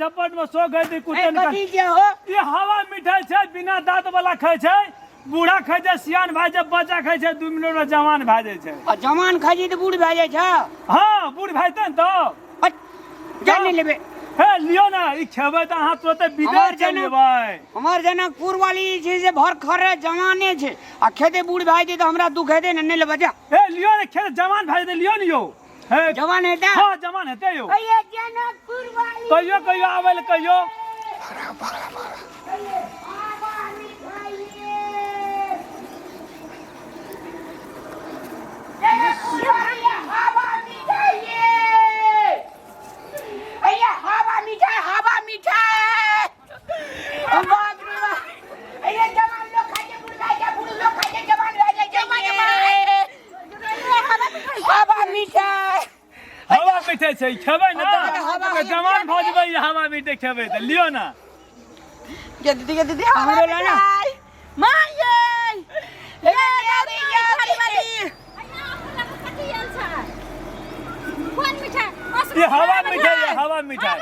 झपट में सो गई कुटन कथी के हो ये हवा मिठाई छै बिना दांत वाला खाय छै बूढ़ा खाय छै सियान भाई छै बच्चा खाय छै 2 मिनट में जवान भए जाय छै आ जवान खाई छै त बूढ़ भए जाय छै हां बूढ़ भाई तन तो जान लेबे हे लियो ना ई खेबै त अहाँ तुरंत विदेश चल जेबै हमर जनकपुर वाली छै जे भर खरे जवाने छै आ खेते बूढ़ भए छै त हमरा दुख हेते न ले बजा हे लियो ने खेत जवान भाई दे लियो ने यो हे जवान हेते हां जवान हेते यो कहिए जनकपुर वाली कहियो आवे ले कहियो हवा मिठाई छै खेबै ना जवान भऽ जेबै हवा मिठाई खेबै त लियो ना के दीदी हमरो लाना मां ये दादी ये खाली वाली कौन मिठाई ये हवा मिठाई है हवा मिठाई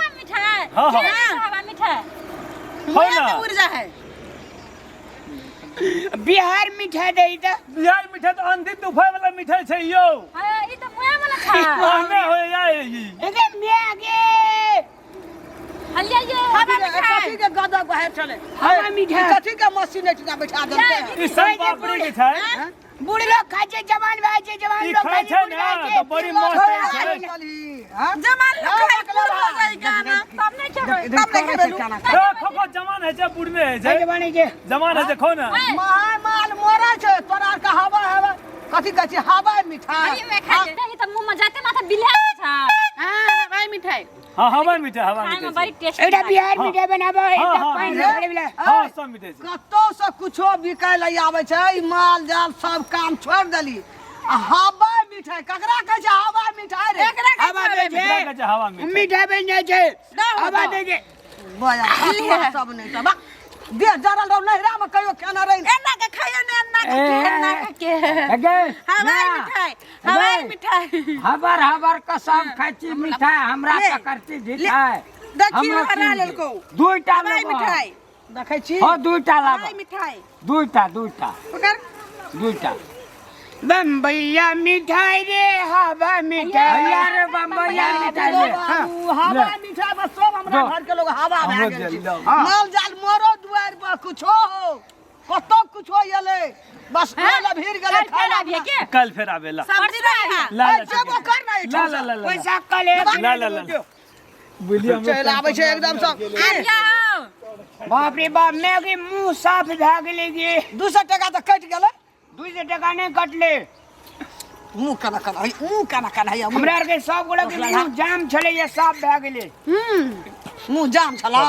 हां हां हवा मिठाई हो ना ऊर्जा है बिहार मिठाई दे त बिहार मिठाई तो अंधी तूफान वाला मिठाई छै यो ई तो मुया वाला था महंगा हो जाए ई एके मेगे हलिया ये हवा मिठाई कथी के गदा बाहर चले हवा मिठाई कथी के मशीन है टिका बैठा देलके ई सब पापड़ी के छै बूढ़ लोग खाई छै जवान भाई छै जवान ई लोग खाय छै ना तो बड़ी मस्त छै जमान लोग खाए हो जाई गाना तब नहीं खेबे तब नहीं खेबे खो जवान है छै बूढ़ में है छै जवान छै जवान है छै खो ना माल मोरा छै तोरा का हवा हवा कथी कहै छै हवा मिठाई अरे मैं खा ले नहीं तो मुंह में जाते माथा बिल्ला था हां हवा मिठाई हां हवा मिठाई खाए में बड़ी टेस्ट एटा बिहार मिठाई बनाबो हाँ, एटा हाँ, पानी हाँ। रखले बिला हां सब मिठाई छै कतो से कुछो बिकाय ल आवे छै ई माल जाल सब काम छोड़ देली आ हवा मिठाई ककरा कहै छै हवा मिठाई रे हवा दे मिठाई के छै हवा मिठाई मिठाई बन जाय छै हवा दे के बया सब नहीं सब दे जरल रहो नहरा में कहियो केना रही एना के खाइए ने एना के अगे हवाई मिठाई हवाई मिठाई हबर कसम खाची मिठाई हमरा ले। पकड़ती मिठाई देखियो हरा लेलको दुईटा हवाई मिठाई देखै छी हां दुईटा लाबो हवाई मिठाई दुईटा पकड़ दुईटा बम्बैया मिठाई रे हवा मिठाई यार बम्बैया मिठाई रे हवा मिठाई बस सब हमरा घर के लोग हवा भए गेल छै। माल जाल मोरो दुआर पर कुछो हो कतो कुछो येले बस ओला भीड़ गेले खाना भी के कल फिर आवेला सब दिन ला ला जेबो कर नहीं ला ला ला पैसा कले ला बोलिए हम चल आबै छै एकदम सब आ जाओ बाप रे बाप मैं के मुंह साफ भए गेले गे 200 टका त कट गेले 200 टका नहीं कटले मुंह कना है हमरा आर के सब गोड़ा के मुंह जाम छले ये साफ भए गेले मुंह जाम छला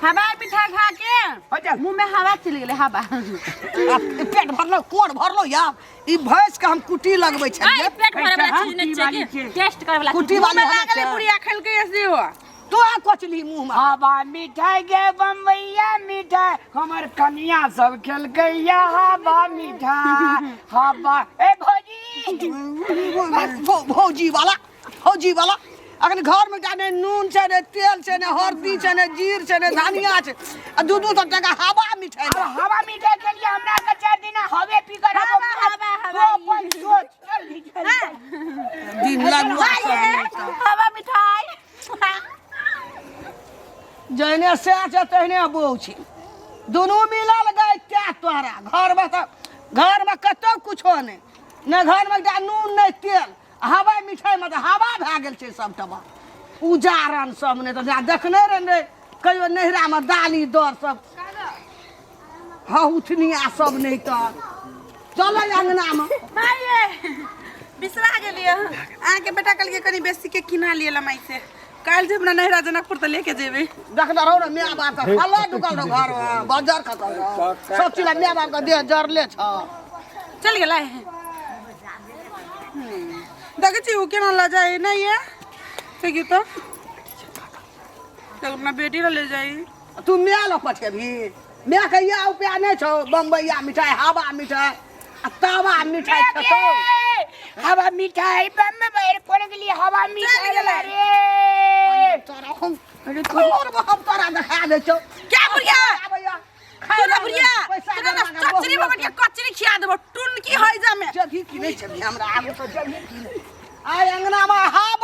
हवाई मिठाई खा के हो जा मुंह में हवा चल गेले हवा पेट भरलो कोण भरलो यार ई भैंस के हम कुटी लगबै छै आई पेट भरे वाला चीज नहीं चाहिए टेस्ट करे वाला कुटी वाली लागले बुढ़िया खेल के ऐसे हो तो आ कोचली मुंह में हवा मिठाई गे बम्बैया मिठाई हमर कनिया सब खेलकै या हवा मिठाई हवा ए भौजी भौजी वाला अखन घर में जाने नून छै ने तेल छै ने हल्दी छै ने जीर छै ने धनिया छै आ 200 टका हवा मिठाई हवा मिठाई के लिए हमरा के 4 दिन हवे पी कर हवा दिन लगवा हवा मिठाई जहने से छै तहने बहू छी दुनू मिलल गए क्या तोरा घर में कतो कुछो नहीं न घर में नून नहीं तेल हवा मिठाई में हवा भए गेल छै सबटा उजारन सब ने तो देखने रहे कहियो नहरा में दाली दर सब हाँ उठनिया सब नहीं तो चल अंगना में बिसरा गेलिए अहाँ के बेटा कहलिए कनी बेसी के किना लिए लमाई से काल जे हमरा नहरा जनकपुर त लेके जेबे देखता रहो ना मियाँ बाप का फला दुकान रहो घर बाजार खत्म सब चीज मियाँ बाप का देह जरले छ चल गेला देखे छी उ केना ल जाए नहीं है देखियो तो चल अपना बेटी ले जाई तू मियाँ लो पठेबी मियाँ के या उपाय नहीं छो बम्बैया मिठाई हवा मिठाई तावा मिठाई खतो हवा मिठाई बम में बैर पड़ गेली हवा मिठाई रे और हम तोरा दिखा दे छौ क्या बुढ़िया भैया तू ना बुढ़िया तू ना कचरी में बैठ के कचरी खिया देबो टुन की होई जा में जगी की नहीं चली हमरा आगे तो जगी की नहीं आय अंगना में हवा